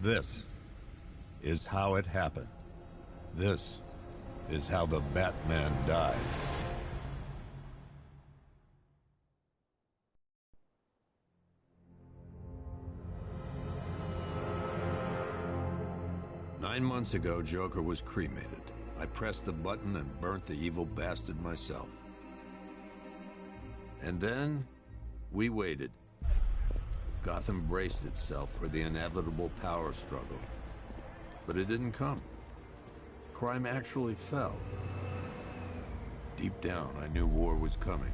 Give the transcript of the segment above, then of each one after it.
This is how it happened. This is how the Batman died. Nine months ago, Joker was cremated. I pressed the button and burnt the evil bastard myself. And then, we waited. Gotham braced itself for the inevitable power struggle. But it didn't come. Crime actually fell. Deep down, I knew war was coming.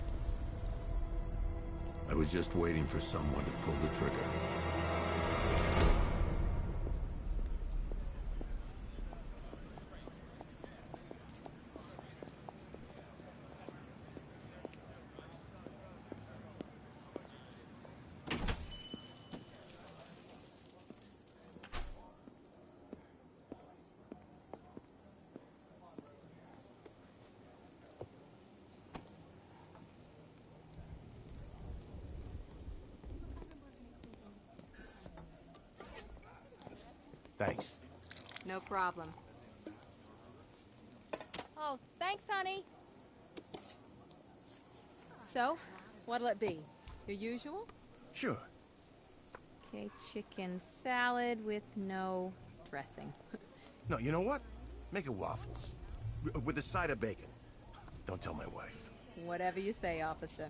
I was just waiting for someone to pull the trigger. Thanks. No problem. Oh, thanks, honey. So, what'll it be? Your usual? Sure. Okay, chicken salad with no dressing. No, you know what? Make it waffles. With a side of bacon. Don't tell my wife. Whatever you say, officer.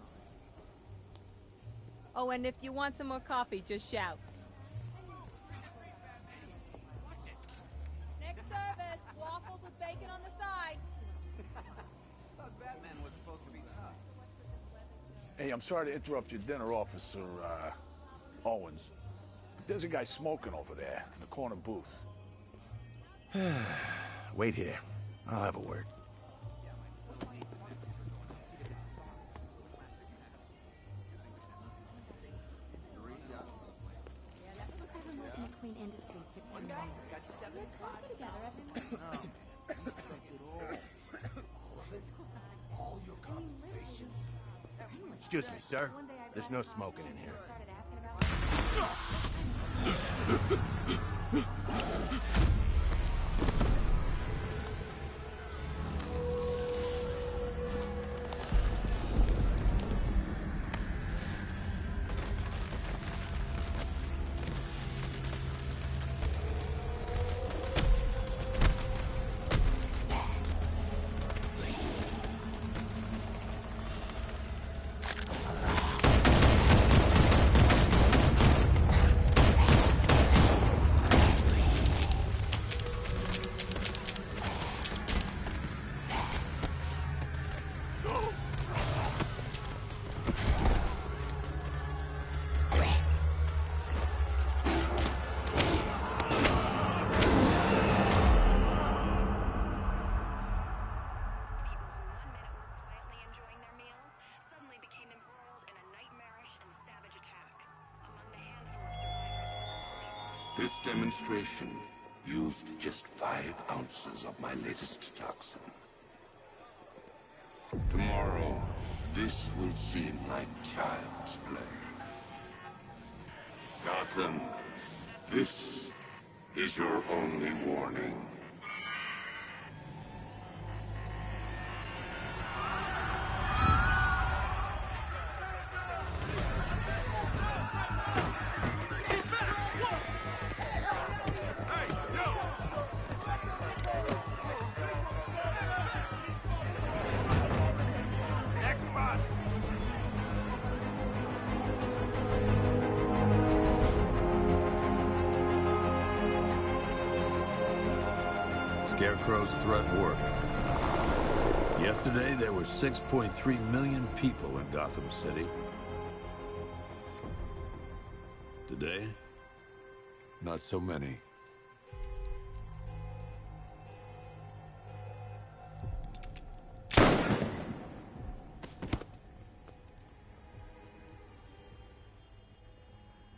Oh, and if you want some more coffee, just shout. Next service, waffles with bacon on the side. Thought Batman was supposed to be tough. Hey, I'm sorry to interrupt your dinner, Officer, Owens. But there's a guy smoking over there in the corner booth. Wait here. I'll have a word. Excuse me, sir. There's no smoking in here. This demonstration used just 5 ounces of my latest toxin. Tomorrow, this will seem like child's play. Gotham, this is your only warning. Scarecrow's threat worked. Yesterday, there were 6.3 million people in Gotham City. Today, not so many.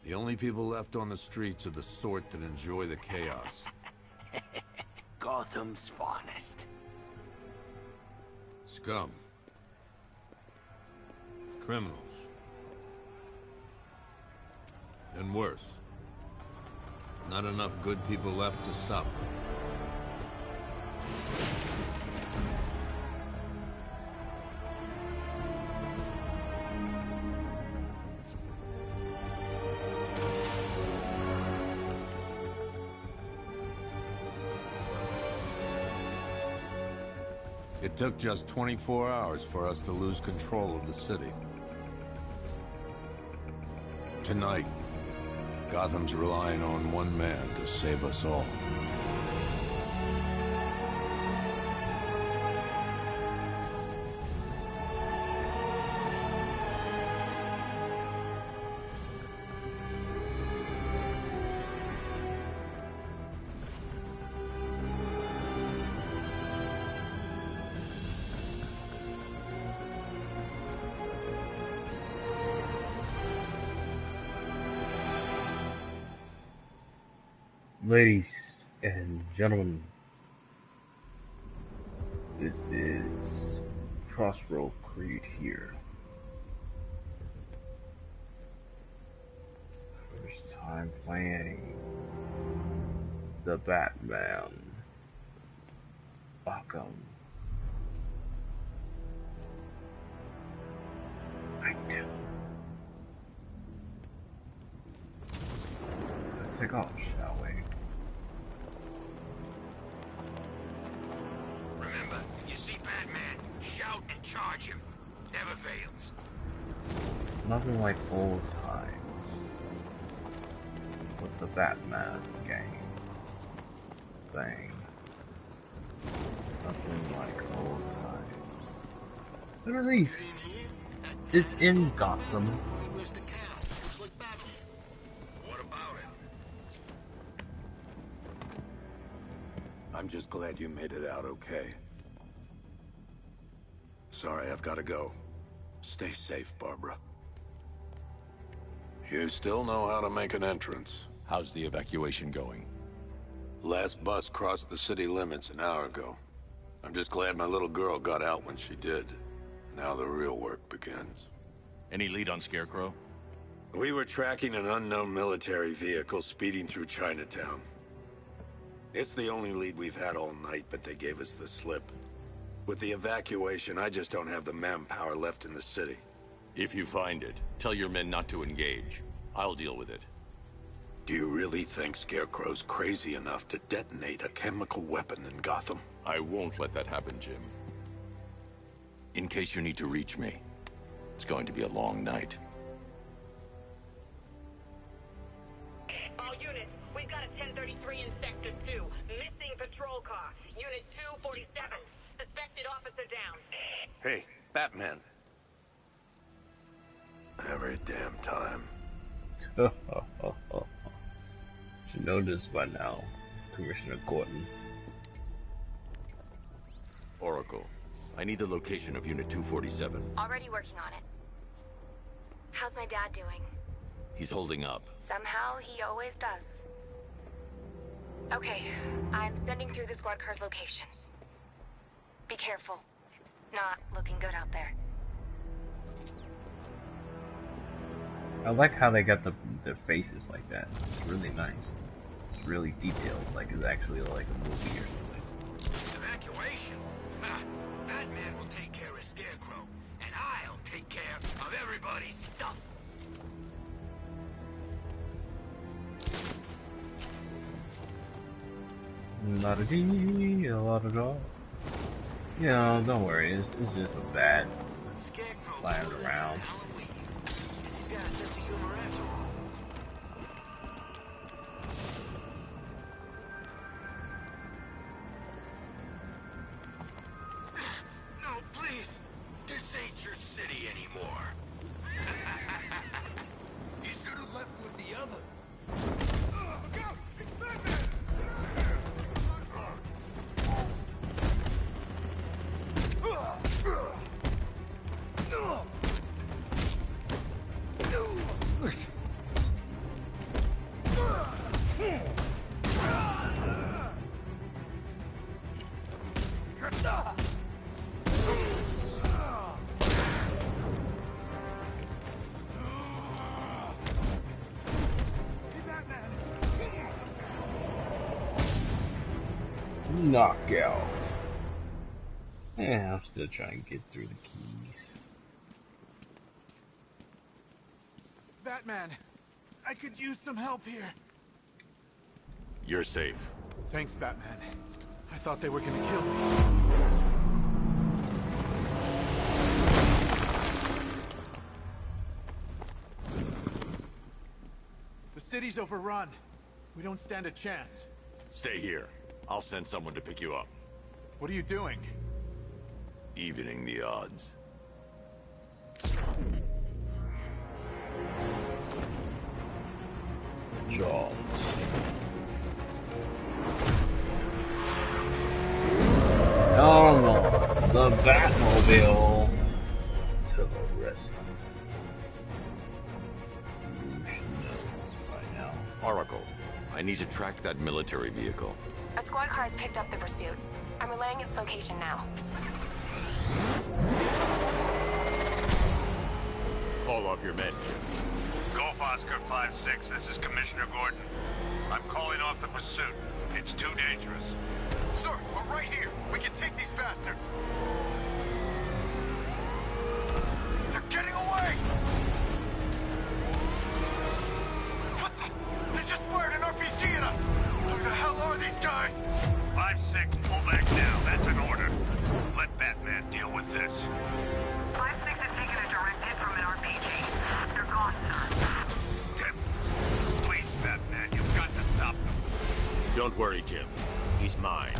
The only people left on the streets are the sort that enjoy the chaos. Gotham's finest. Scum. Criminals. And worse. Not enough good people left to stop them. It took just 24 hours for us to lose control of the city. Tonight, Gotham's relying on one man to save us all. Ladies and gentlemen, this is Crossroad Creed here. First time playing the Batman Arkham Knight. Let's take off, shall we? Remember, you see Batman, shout and charge him. Never fails. Nothing like old times with the Batman game thing. Nothing like old times. But at least it's in Gotham. What about him? I'm just glad you made it out okay. Sorry, I've got to go. Stay safe, Barbara. You still know how to make an entrance. How's the evacuation going? Last bus crossed the city limits an hour ago. I'm just glad my little girl got out when she did. Now the real work begins. Any lead on Scarecrow? We were tracking an unknown military vehicle speeding through Chinatown. It's the only lead we've had all night, but they gave us the slip. With the evacuation, I just don't have the manpower left in the city. If you find it, tell your men not to engage. I'll deal with it. Do you really think Scarecrow's crazy enough to detonate a chemical weapon in Gotham? I won't let that happen, Jim. In case you need to reach me, it's going to be a long night. All units, we've got a 1033 in Sector 2. Missing patrol car. Unit 247. Suspected officer down. Hey, Batman. Every damn time. Should know this by now, Commissioner Gordon. Oracle, I need the location of Unit 247. Already working on it. How's my dad doing? He's holding up. Somehow, he always does. Okay, I'm sending through the squad car's location. Be careful. It's not looking good out there. I like how they got their faces like that. It's really nice. It's really detailed, like it's actually like a movie or something. Evacuation? Ha! Batman will take care of Scarecrow, and I'll take care of everybody's stuff. La-da-dee, la-da-da. You know, don't worry, it's just a bat flying around. Guess he's got a sense of humor after all. No, please. This ain't your city anymore. You should have left with the other. Go! It's Batman! Knockout. Yeah, I'm still trying to get through the keys. Batman, I could use some help here. You're safe. Thanks, Batman. I thought they were gonna kill me. The city's overrun. We don't stand a chance. Stay here. I'll send someone to pick you up. What are you doing? Evening the odds. Jaws. Oh no, the Batmobile to the rescue. You should know by now. Oracle, I need to track that military vehicle. A squad car has picked up the pursuit. I'm relaying its location now. Call off your men, Jim. Golf Oscar 5-6, this is Commissioner Gordon. I'm calling off the pursuit. It's too dangerous. Sir, we're right here. We can take these bastards. They're getting away! What the? They just fired an RPG at us! Who the hell are these guys? 5-6, pull back now. That's an order. Let Batman deal with this. 5-6 has taken a direct hit from an RPG. They're gone, sir. Tim, please, Batman, you've got to stop them. Don't worry, Jim. He's mine.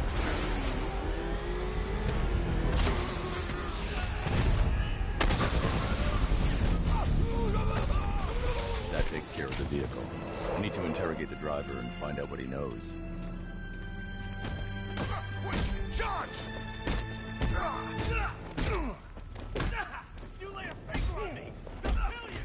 That takes care of the vehicle. I need to interrogate the driver and find out what he knows. Wait, charge! You lay a finger on me! They'll kill you!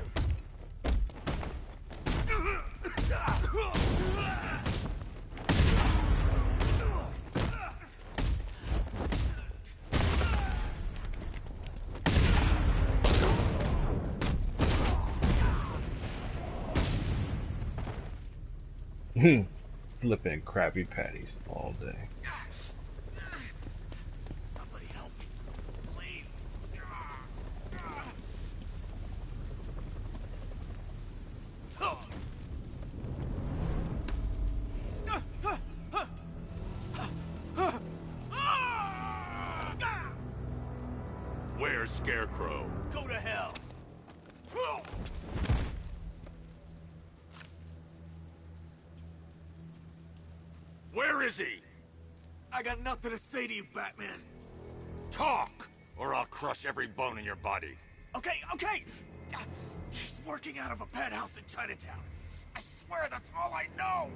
Flipping Krabby Patties all day. Somebody help me, please. Where's Scarecrow? Go to hell. Where is he? I got nothing to say to you, Batman. Talk, or I'll crush every bone in your body. Okay. He's working out of a penthouse in Chinatown. I swear that's all I know.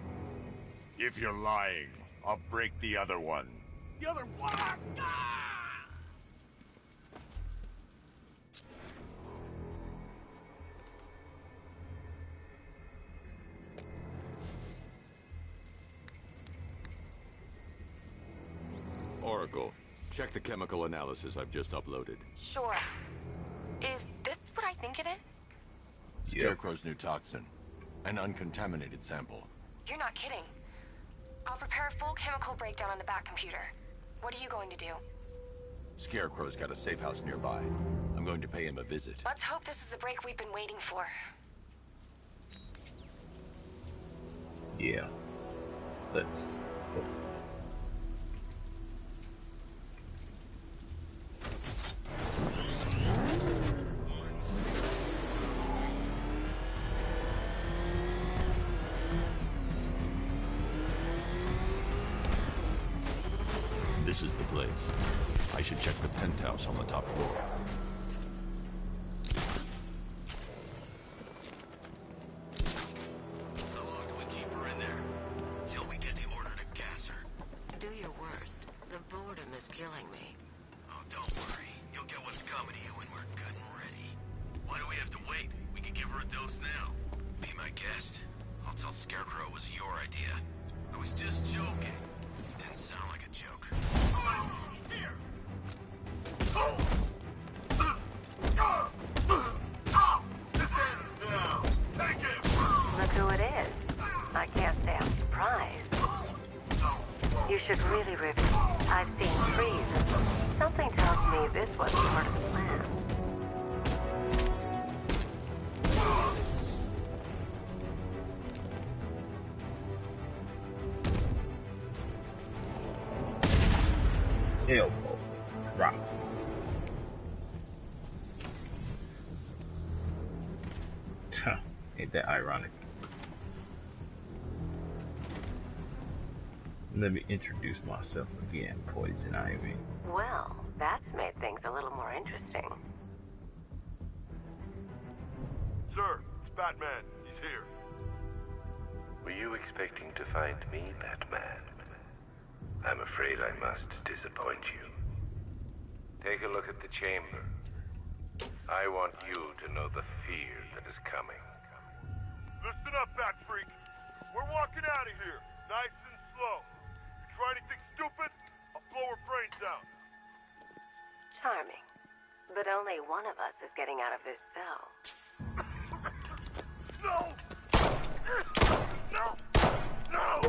If you're lying, I'll break the other one. The other one. Oracle, check the chemical analysis I've just uploaded. Sure. Is this what I think it is? Scarecrow's new toxin. An uncontaminated sample. You're not kidding. I'll prepare a full chemical breakdown on the back computer. What are you going to do? Scarecrow's got a safe house nearby. I'm going to pay him a visit. Let's hope this is the break we've been waiting for. Yeah. Let's go. This is the place. I should check the penthouse on the top floor. How long do we keep her in there? Till we get the order to gas her. Do your worst. The boredom is killing me. Oh, don't worry. You'll get what's coming to you when we're good and ready. Why do we have to wait? We can give her a dose now. Be my guest. I'll tell Scarecrow it was your idea. I was just joking. Didn't sound like a joke. Here! This ends now! Take it! Look who it is. I can't say I'm surprised. You You should really review. I've seen trees. Something tells me this wasn't part of the plan. Elbow drop. Huh, ain't that ironic? Let me introduce myself again, Poison Ivy. Well, that's made things a little more interesting. Sir, it's Batman. He's here. Were you expecting to find me, Batman? I'm afraid I must disappoint you. Take a look at the chamber. I want you to know the fear that is coming. Listen up, Bat Freak. We're walking out of here, nice and slow. You try anything stupid, I'll blow her brains out. Charming. But only one of us is getting out of this cell. No! No! No!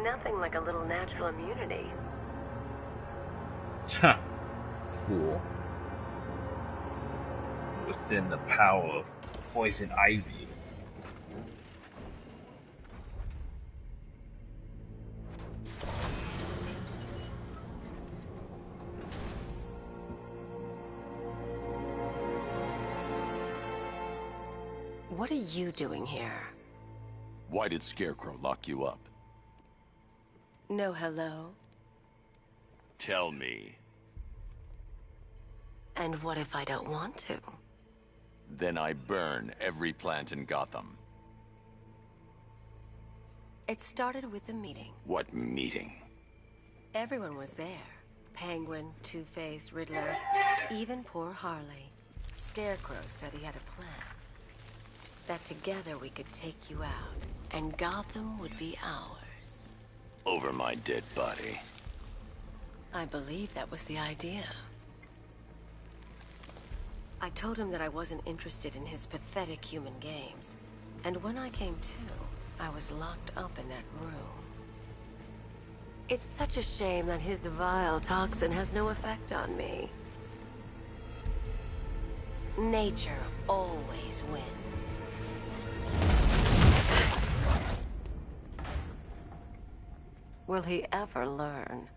Nothing like a little natural immunity. Huh. Fool. Withstand the power of Poison Ivy. What are you doing here? Why did Scarecrow lock you up? No hello? Tell me. And what if I don't want to? Then I burn every plant in Gotham. It started with a meeting. What meeting? Everyone was there. Penguin, Two-Face, Riddler, even poor Harley. Scarecrow said he had a plan. That together we could take you out, and Gotham would be ours. Over my dead body. I believe that was the idea. I told him that I wasn't interested in his pathetic human games. And when I came to, I was locked up in that room. It's such a shame that his vile toxin has no effect on me. Nature always wins. Will he ever learn?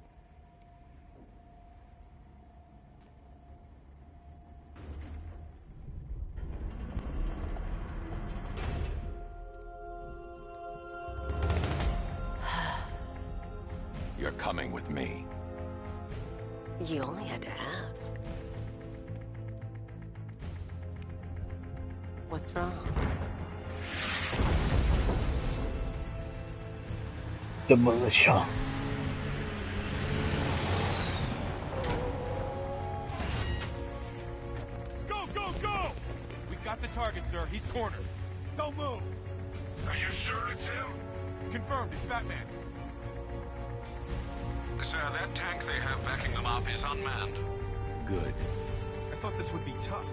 You're coming with me. You only had to ask. What's wrong? The militia. Go, go, go! We got the target, sir. He's cornered. Don't move. Are you sure it's him? Confirmed. It's Batman. Sir, that tank they have backing them up is unmanned. Good. I thought this would be tough.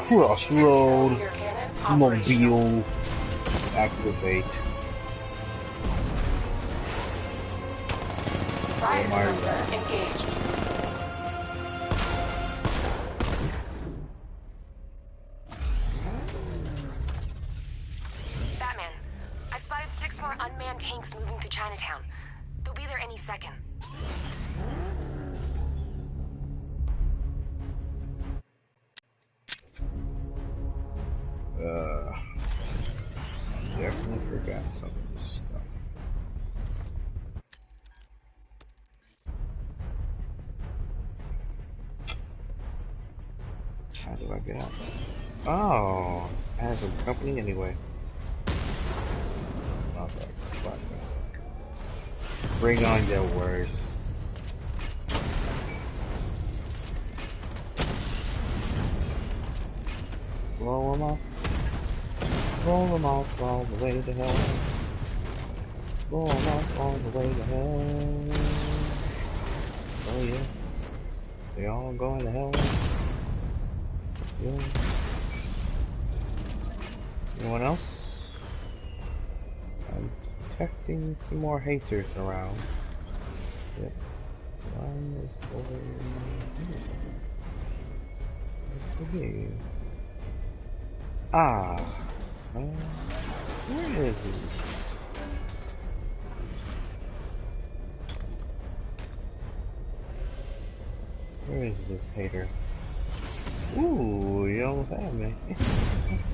Crossroad Mobile activate. Riot sensor engaged. Batman, I've spotted 6 more unmanned tanks moving through Chinatown. They'll be there any second. Definitely forgot some of this stuff. How do I get out? Oh, I have a company anyway. Okay, bring on your worst. Blow them up. Roll them off all the way to hell. Going off all the way to hell. Oh yeah. They all going to hell. Yeah. Anyone else? I'm detecting some more haters around. Yep. One is over here. Ah. Where is he? Where is this hater? Ooh, you almost had me.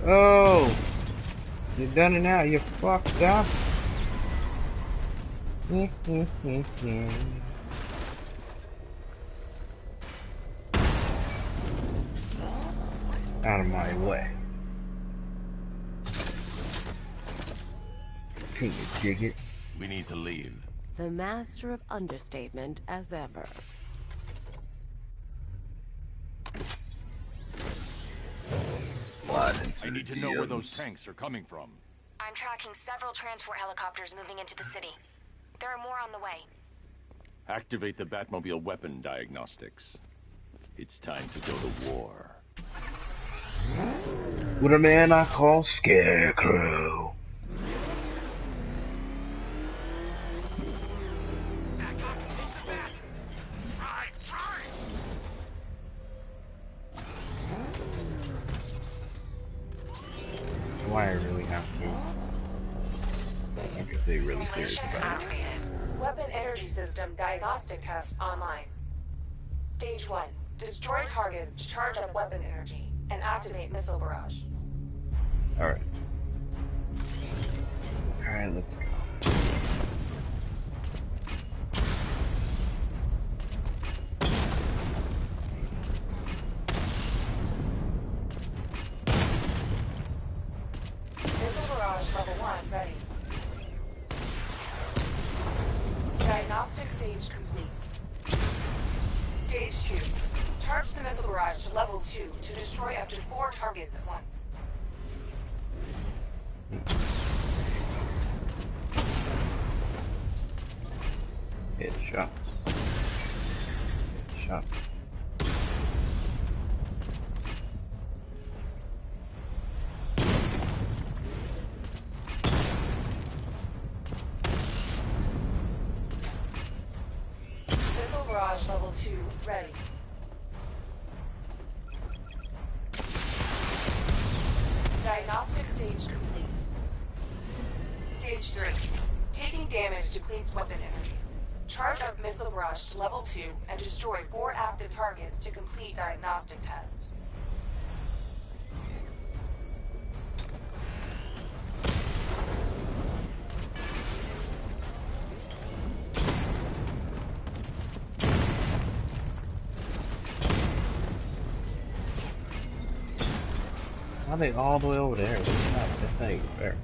Oh! You done it now, you fucked up. Out of my way. Can you dig it? We need to leave. The master of understatement as ever. I need to know where those tanks are coming from. I'm tracking several transport helicopters moving into the city. There are more on the way. Activate the Batmobile weapon diagnostics. It's time to go to war. With a man I call Scarecrow. Why I really have to. I guess they really serious Simulation about it. activated. Weapon energy system diagnostic test online. Stage 1. Destroy targets to charge up weapon energy and activate missile barrage. Alright. Alright, let's go. Missile barrage level 1 ready. Diagnostic stage complete. Stage 2. Charge the missile barrage to level 2 to destroy up to 4 targets at once. Headshot. Shot. Missile barrage level 2 ready. Diagnostic stage complete. Stage 3. Taking damage depletes weapon energy. Charge up missile barrage to level 2 and destroy 4 active targets to complete diagnostic test. How are they all the way over there? That's not even fair.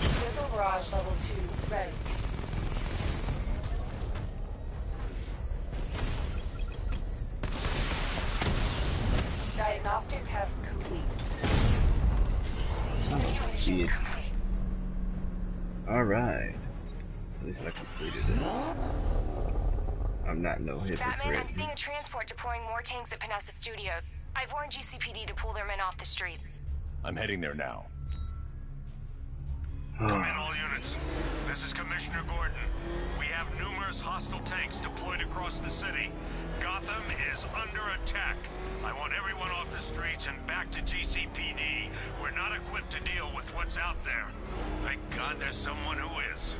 Missile barrage level 2 ready. Diagnostic test complete. Simulation Shit. complete. Alright. At least I completed it. I'm not no Batman, hypocrite. I'm seeing a transport deploying more tanks at Panessa Studios. I've warned GCPD to pull their men off the streets. I'm heading there now. Come in, all units. This is Commissioner Gordon. We have numerous hostile tanks deployed across the city. Gotham is under attack. I want everyone off the streets and back to GCPD. We're not equipped to deal with what's out there. Thank God there's someone who is.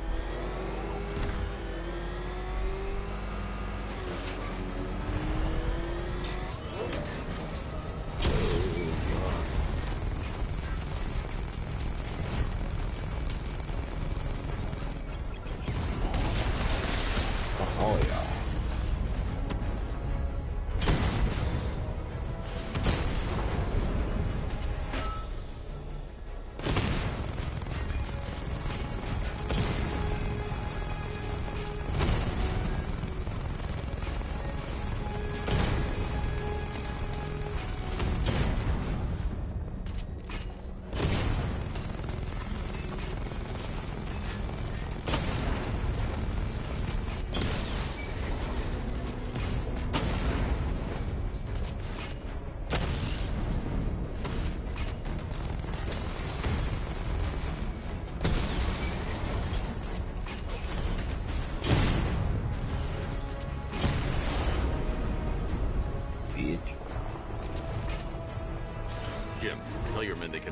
Oh yeah.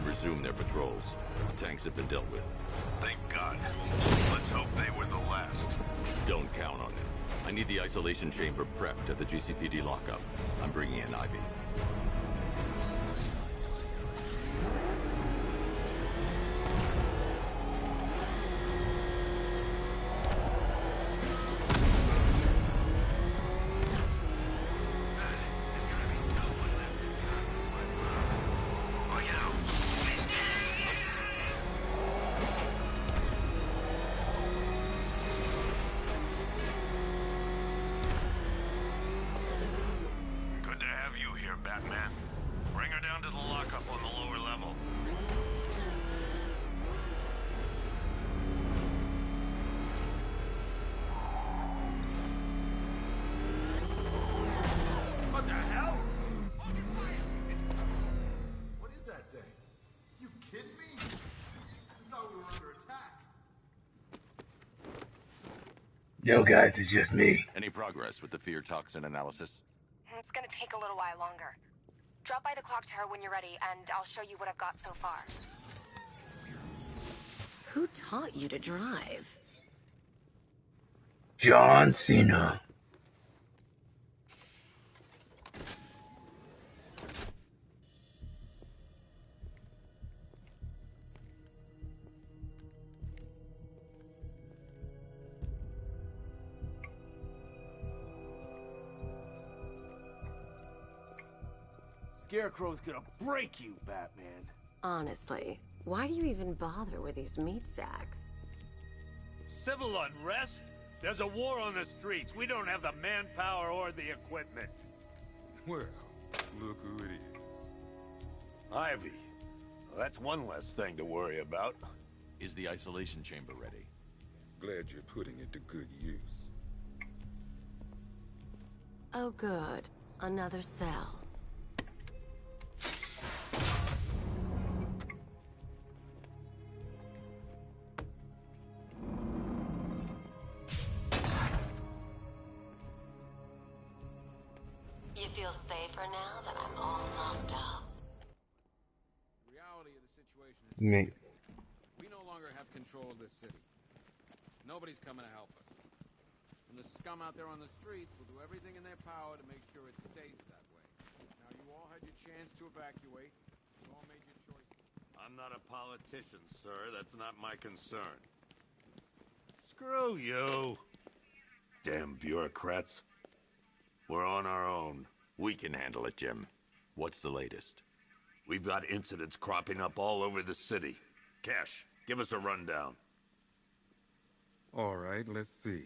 resume their patrols. The tanks have been dealt with. Thank God. Let's hope they were the last. Don't count on it. I need the isolation chamber prepped at the GCPD lockup. I'm bringing in Ivy. Batman. Bring her down to the lockup on the lower level. What the hell? Open fire! What is that thing? You kidding me? I thought we were under attack. Yo, guys, it's just me. Any progress with the fear toxin analysis? It's gonna take a little while longer. Drop by the clock tower when you're ready, and I'll show you what I've got so far. Who taught you to drive? John Cena. Scarecrow's gonna break you, Batman. Honestly, why do you even bother with these meat sacks? Civil unrest? There's a war on the streets. We don't have the manpower or the equipment. Well, look who it is. Ivy. Well, that's one less thing to worry about. Is the isolation chamber ready? Glad you're putting it to good use. Oh good. Another cell. You feel safer now that I'm all locked up? The reality of the situation is Me. we no longer have control of this city. Nobody's coming to help us. And the scum out there on the streets will do everything in their power to make sure it stays that way. Now, you all had your chance to evacuate. You all made your choices. I'm not a politician, sir. That's not my concern. Screw you. Damn bureaucrats. We're on our own. We can handle it, Jim. What's the latest? We've got incidents cropping up all over the city. Cash, give us a rundown. All right, let's see.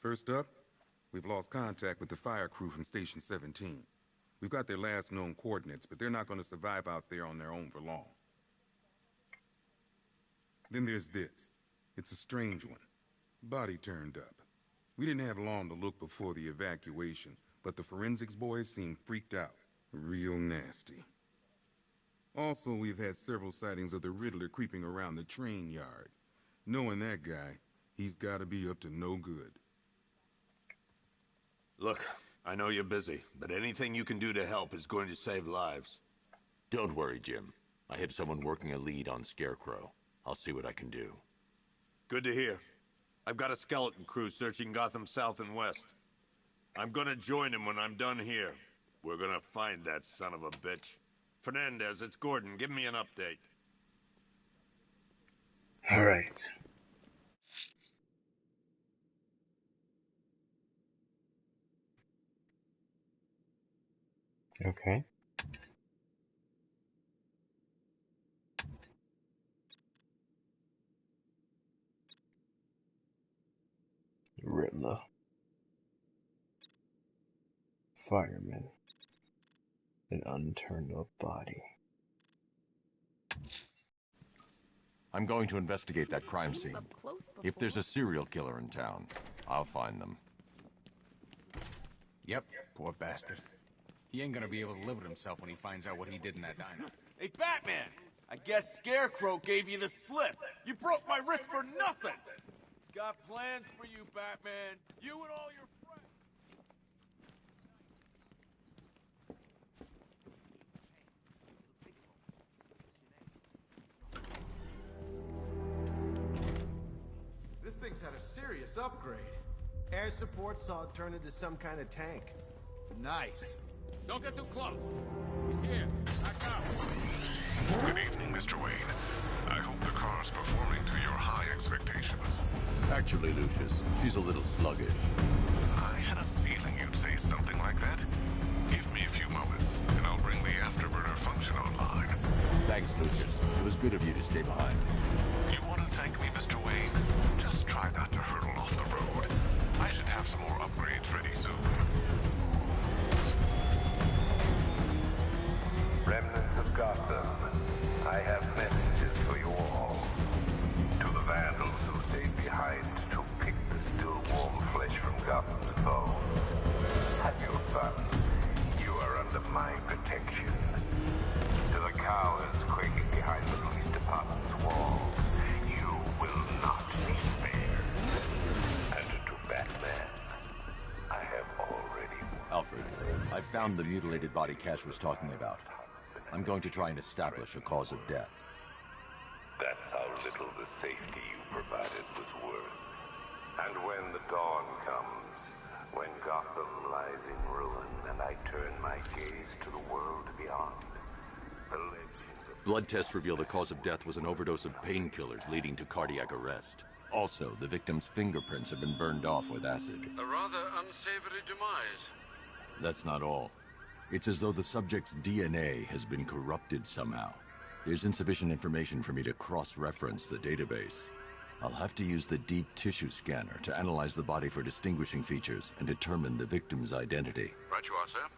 First up, we've lost contact with the fire crew from Station 17. We've got their last known coordinates, but they're not going to survive out there on their own for long. Then there's this. It's a strange one. Body turned up. We didn't have long to look before the evacuation, but the forensics boys seemed freaked out. Real nasty. Also, we've had several sightings of the Riddler creeping around the train yard. Knowing that guy, he's got to be up to no good. Look, I know you're busy, but anything you can do to help is going to save lives. Don't worry, Jim. I have someone working a lead on Scarecrow. I'll see what I can do. Good to hear. I've got a skeleton crew searching Gotham South and West. I'm gonna join him when I'm done here. We're gonna find that son of a bitch. Fernandez, it's Gordon. Give me an update. All right. Okay. Riddler. Fireman. An unturned up body. I'm going to investigate that crime scene. If there's a serial killer in town, I'll find them. Yep, poor bastard. He ain't gonna be able to live with himself when he finds out what he did in that diner. Hey, Batman! I guess Scarecrow gave you the slip. You broke my wrist for nothing! He's got plans for you, Batman. You and all your friends. a serious upgrade. Air support saw it turn into some kind of tank. Nice. Don't get too close. He's here. Back up. Good evening, Mr. Wayne. I hope the car's performing to your high expectations. Actually, Lucius, she's a little sluggish. I had a feeling you'd say something like that. Give me a few moments, and I'll bring the afterburner function online. Thanks, Lucius. It was good of you to stay behind. You want to thank me, Mr. Wayne? Just try not to hurtle off the road. I should have some more upgrades ready soon. Remnants of Gotham, I have messages for you all. To the vandals who stayed behind to pick the still warm flesh from Gotham's foe. Have your fun. You are under my protection. To the cowards quaking behind the police department's walls, you will not be spared. And to Batman, I have already... Alfred, I found the mutilated body Cash was talking about. I'm going to try and establish a cause of death. That's how little the safety you provided was worth. And when the dawn comes, when Gotham lies in ruin, and I turn my gaze to the world beyond, the legends of... Blood tests reveal the cause of death was an overdose of painkillers leading to cardiac arrest. Also, the victim's fingerprints have been burned off with acid. A rather unsavory demise. That's not all. It's as though the subject's DNA has been corrupted somehow. There's insufficient information for me to cross-reference the database. I'll have to use the deep tissue scanner to analyze the body for distinguishing features and determine the victim's identity. Right you are, sir.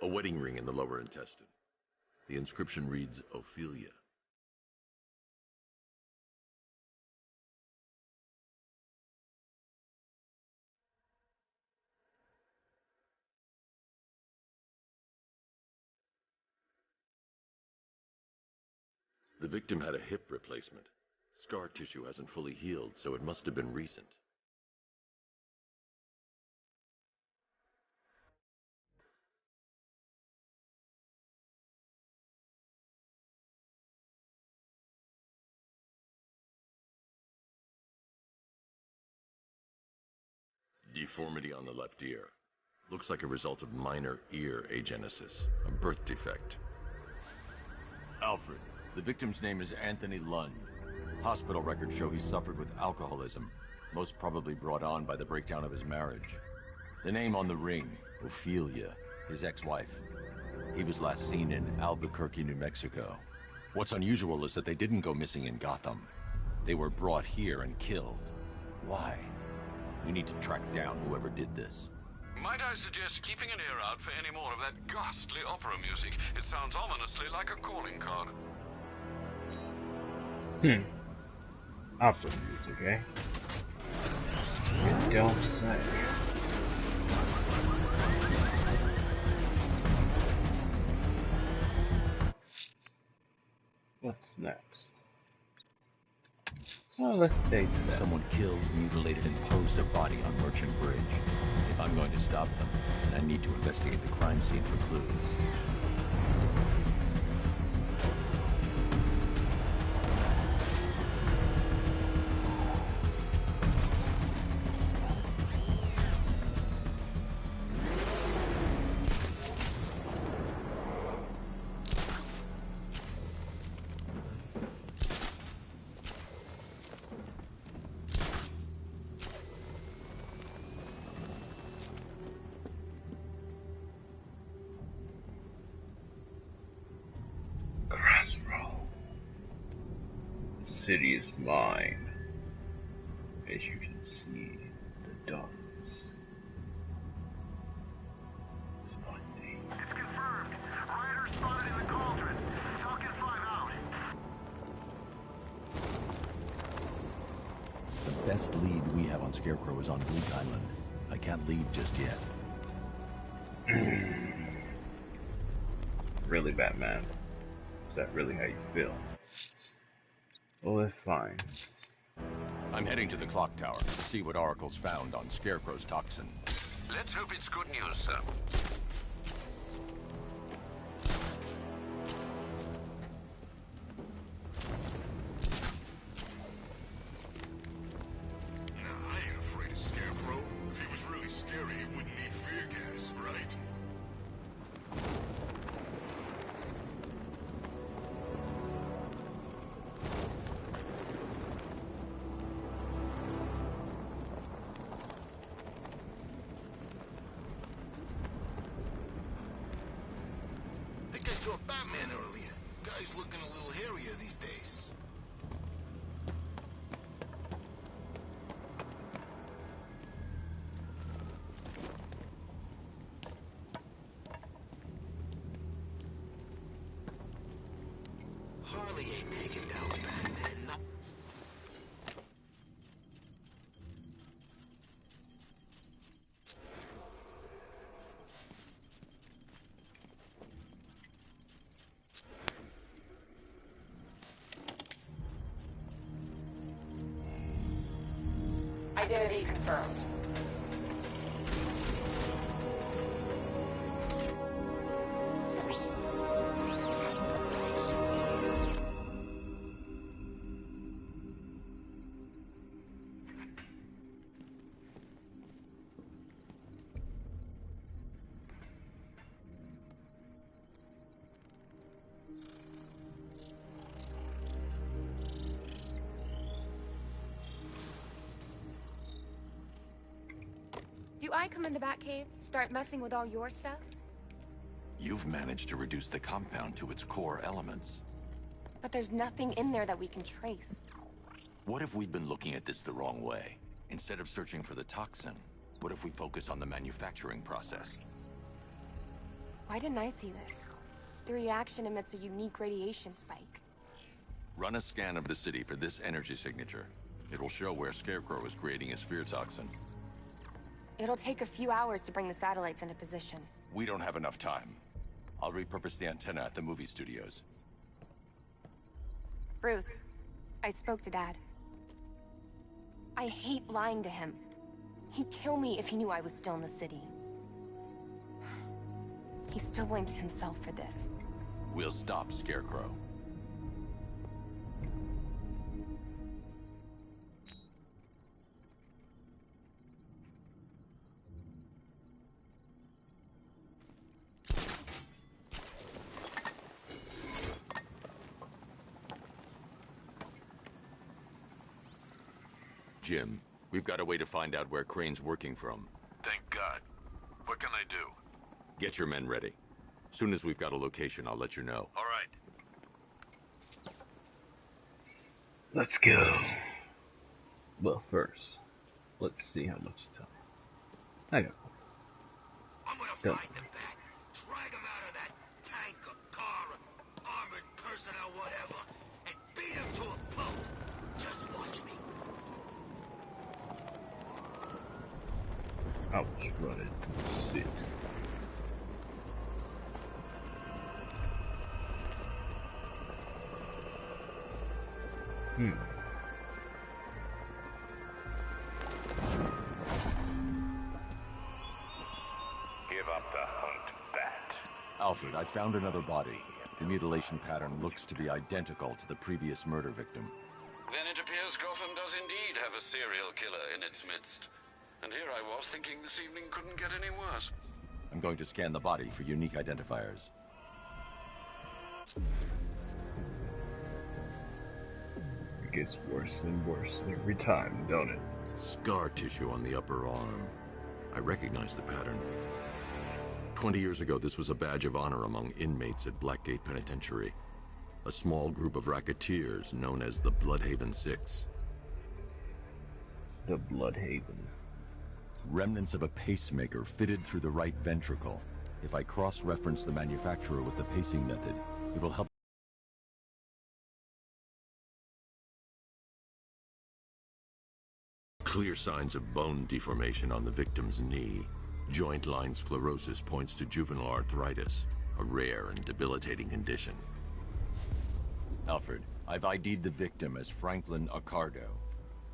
A wedding ring in the lower intestine. The inscription reads, Ophelia. The victim had a hip replacement. Scar tissue hasn't fully healed, so it must have been recent. Deformity on the left ear. Looks like a result of minor ear agenesis, a birth defect. Alfred, the victim's name is Anthony Lund. Hospital records show he suffered with alcoholism, most probably brought on by the breakdown of his marriage. The name on the ring, Ophelia, his ex-wife. He was last seen in Albuquerque, New Mexico. What's unusual is that they didn't go missing in Gotham. They were brought here and killed. Why? We need to track down whoever did this. Might I suggest keeping an ear out for any more of that ghastly opera music? It sounds ominously like a calling card. Opera music, eh? You don't say. What's next? Oh, let's stay to that. Someone killed, mutilated, and posed a body on Merchant Bridge. If I'm going to stop them, then I need to investigate the crime scene for clues. Crossroad. The city is mine. As you can see, the darkness is blinding. It's confirmed. Rider spotted in the cauldron. Falcon 5 out. The best lead we have on Scarecrow is on Bleak Island. I can't leave just yet. Really, Batman? Is that really how you feel? Well, that's fine. I'm heading to the clock tower to see what Oracle's found on Scarecrow's toxin. Let's hope it's good news, sir. Now, I ain't afraid of Scarecrow. If he was really scary, he wouldn't need fear gas, right? I think I saw Batman earlier. Guy's looking a little hairier these days. Harley ain't taking down Batman. Not Identity confirmed. Do I come in the Batcave, start messing with all your stuff? You've managed to reduce the compound to its core elements. But there's nothing in there that we can trace. What if we'd been looking at this the wrong way? Instead of searching for the toxin, what if we focus on the manufacturing process? Why didn't I see this? The reaction emits a unique radiation spike. Run a scan of the city for this energy signature. It will show where Scarecrow is creating his fear toxin. It'll take a few hours to bring the satellites into position. We don't have enough time. I'll repurpose the antenna at the movie studios. Bruce, I spoke to Dad. I hate lying to him. He'd kill me if he knew I was still in the city. He still blames himself for this. We'll stop Scarecrow. Jim, we've got a way to find out where Crane's working from. Thank God. What can I do? Get your men ready. Soon as we've got a location, I'll let you know. All right. Let's go. Well, first, let's see how much time. I got. I'm gonna find the bat, drag him out of that tank or car or armored person or whatever, and beat him to a pulp. Just watch me. I'll just run it. See. Give up the hunt, Bat. Alfred, I found another body. The mutilation pattern looks to be identical to the previous murder victim. Then it appears Gotham does indeed have a serial killer in its midst. And here I was thinking this evening couldn't get any worse. I'm going to scan the body for unique identifiers. It gets worse and worse every time, don't it? Scar tissue on the upper arm. I recognize the pattern. 20 years ago, this was a badge of honor among inmates at Blackgate Penitentiary. A small group of racketeers known as the Bloodhaven Six. The Bloodhaven. Remnants of a pacemaker fitted through the right ventricle. If I cross-reference the manufacturer with the pacing method, it will help Clear signs of bone deformation on the victim's knee. Joint line sclerosis points to juvenile arthritis, a rare and debilitating condition. Alfred, I've ID'd the victim as Franklin Accardo.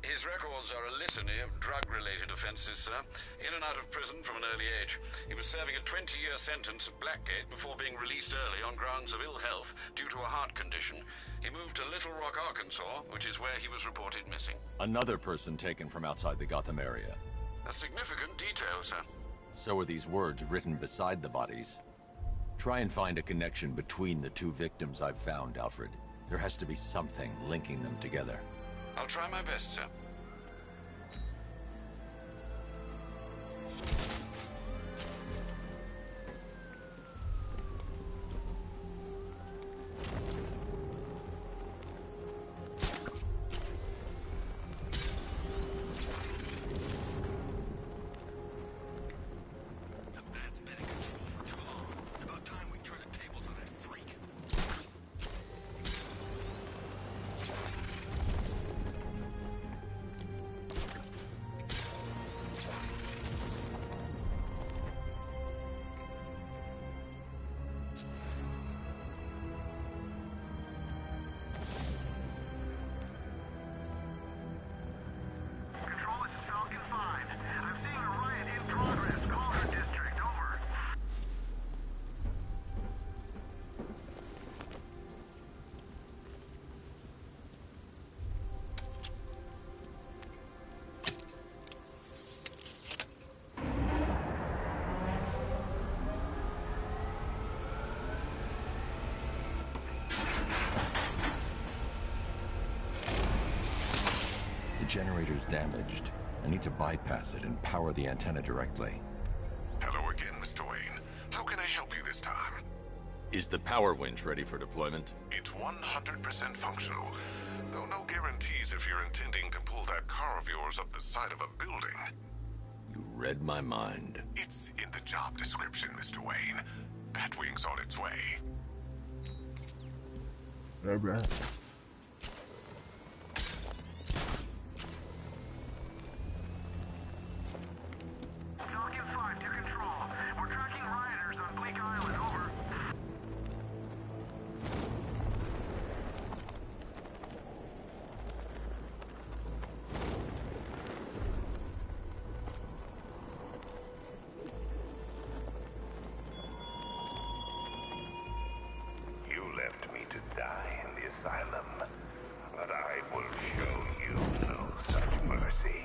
His records are a litany of drug-related offenses, sir. In and out of prison from an early age. He was serving a 20-year sentence at Blackgate before being released early on grounds of ill health due to a heart condition. He moved to Little Rock, Arkansas, which is where he was reported missing. Another person taken from outside the Gotham area. A significant detail, sir. So are these words written beside the bodies. Try and find a connection between the two victims I've found, Alfred. There has to be something linking them together. I'll try my best, sir. The generator's damaged. I need to bypass it and power the antenna directly. Hello again, Mr. Wayne. How can I help you this time? Is the power winch ready for deployment? It's 100% functional, though no guarantees if you're intending to pull that car of yours up the side of a building. You read my mind. It's in the job description, Mr. Wayne. Batwing's on its way. Alright. You left me to die in the asylum, but I will show you no such mercy.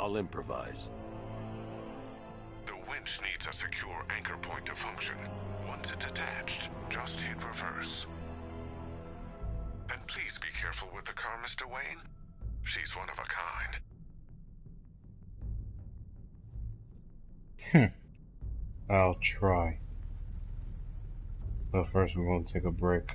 I'll improvise. The winch needs a secure anchor point to function. Once it's attached, just hit reverse. And please be careful with the car, Mr. Wayne. She's one of a kind. I'll try. But first we're going to take a break.